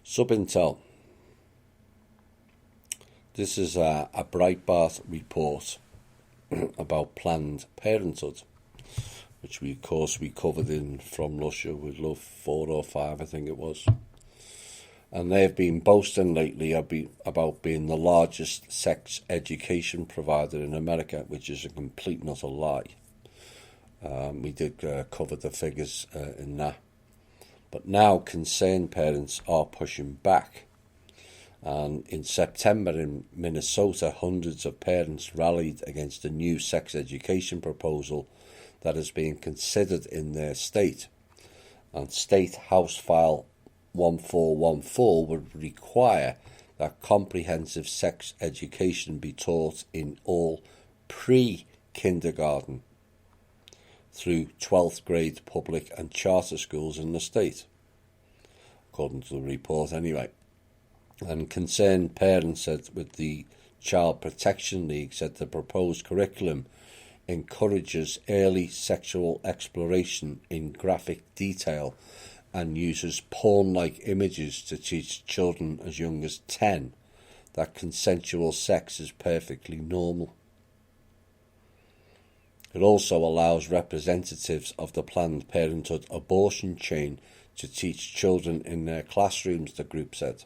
Subintel. This is a Breitbart report about Planned Parenthood, which we covered in From Russia with Love 4 or 5, I think it was. And they've been boasting lately about being the largest sex education provider in America, which is a complete and utter lie. We did cover the figures in that. But now concerned parents are pushing back. And in September in Minnesota, hundreds of parents rallied against a new sex education proposal that is being considered in their state. And State House File 1414 would require that comprehensive sex education be taught in all pre-kindergarten through 12th grade public and charter schools in the state, according to the report anyway. And concerned parents said with the Child Protection League said the proposed curriculum encourages early sexual exploration in graphic detail and uses porn-like images to teach children as young as 10 that consensual sex is perfectly normal. It also allows representatives of the Planned Parenthood abortion chain to teach children in their classrooms, the group said.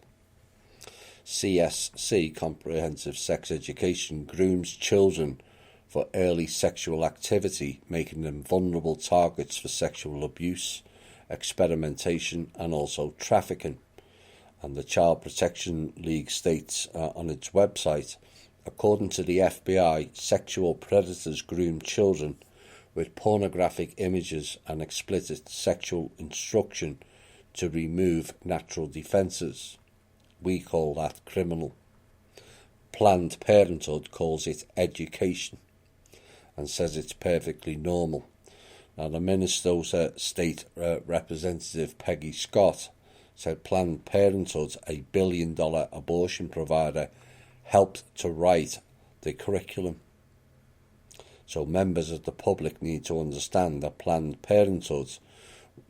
CSC, Comprehensive Sex Education, grooms children for early sexual activity, making them vulnerable targets for sexual abuse, experimentation and also trafficking. And the Child Protection League states on its website, according to the FBI, sexual predators groom children with pornographic images and explicit sexual instruction to remove natural defences. We call that criminal. Planned Parenthood calls it education and says it's perfectly normal. Now, the Minnesota State Representative Peggy Scott said Planned Parenthood, a billion-dollar abortion provider, helped to write the curriculum. So members of the public need to understand that Planned Parenthood,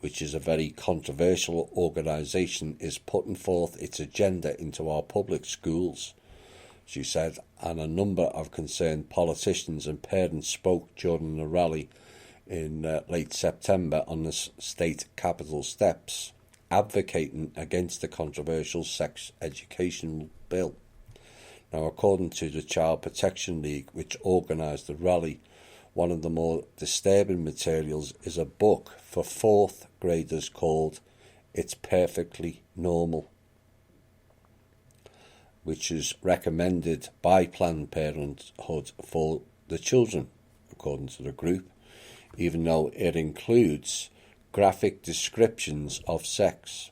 which is a very controversial organisation, is putting forth its agenda into our public schools, she said, and a number of concerned politicians and parents spoke during the rally in late September on the state capitol steps, advocating against the controversial sex education bill. Now, according to the Child Protection League, which organised the rally, one of the more disturbing materials is a book for 4th graders called It's Perfectly Normal, which is recommended by Planned Parenthood for the children, according to the group, even though it includes graphic descriptions of sex.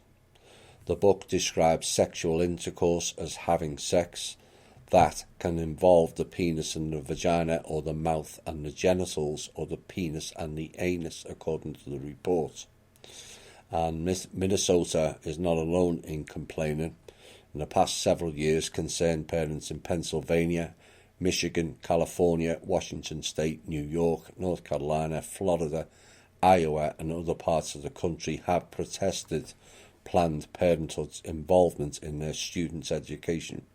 The book describes sexual intercourse as having sex that can involve the penis and the vagina, or the mouth and the genitals, or the penis and the anus, according to the report. And Minnesota is not alone in complaining. In the past several years, concerned parents in Pennsylvania, Michigan, California, Washington State, New York, North Carolina, Florida, Iowa and other parts of the country have protested Planned Parenthood's involvement in their students' education.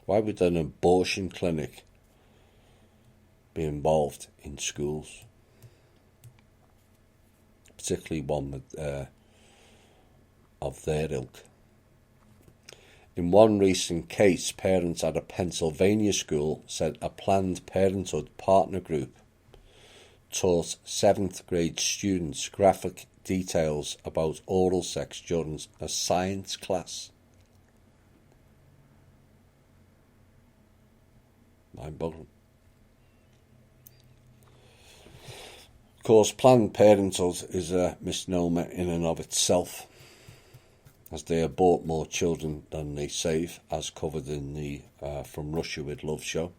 Why would an abortion clinic be involved in schools? Particularly one with, of their ilk. In one recent case, parents at a Pennsylvania school said a Planned Parenthood partner group taught 7th grade students graphic details about oral sex during a science class. Mind-boggling. Of course, Planned Parenthood is a misnomer in and of itself, as they abort more children than they save, as covered in the From Russia with Love show.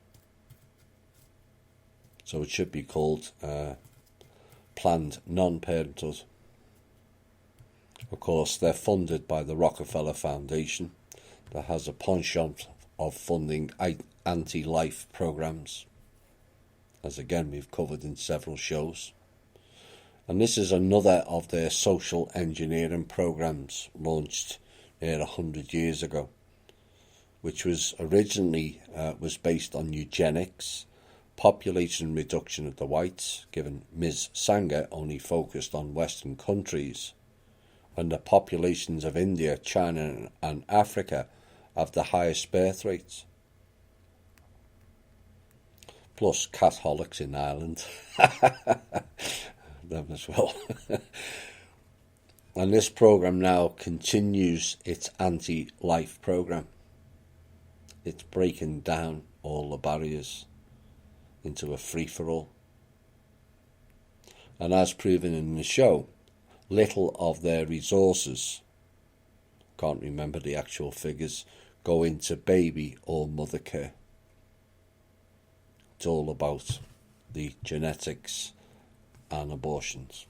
So it should be called Planned Non-Parenthood. Of course, they're funded by the Rockefeller Foundation, that has a penchant of funding anti-life programs, as again we've covered in several shows. And this is another of their social engineering programs launched here 100 years ago, which was originally was based on eugenics, population reduction of the whites, given Ms. Sanger only focused on Western countries, when the populations of India, China and Africa have the highest birth rates. Plus Catholics in Ireland. Them as well. And this programme now continues its anti-life programme. It's breaking down all the barriers into a free-for-all. And as proven in the show, little of their resources, can't remember the actual figures, go into baby or mother care. It's all about the genetics and abortions.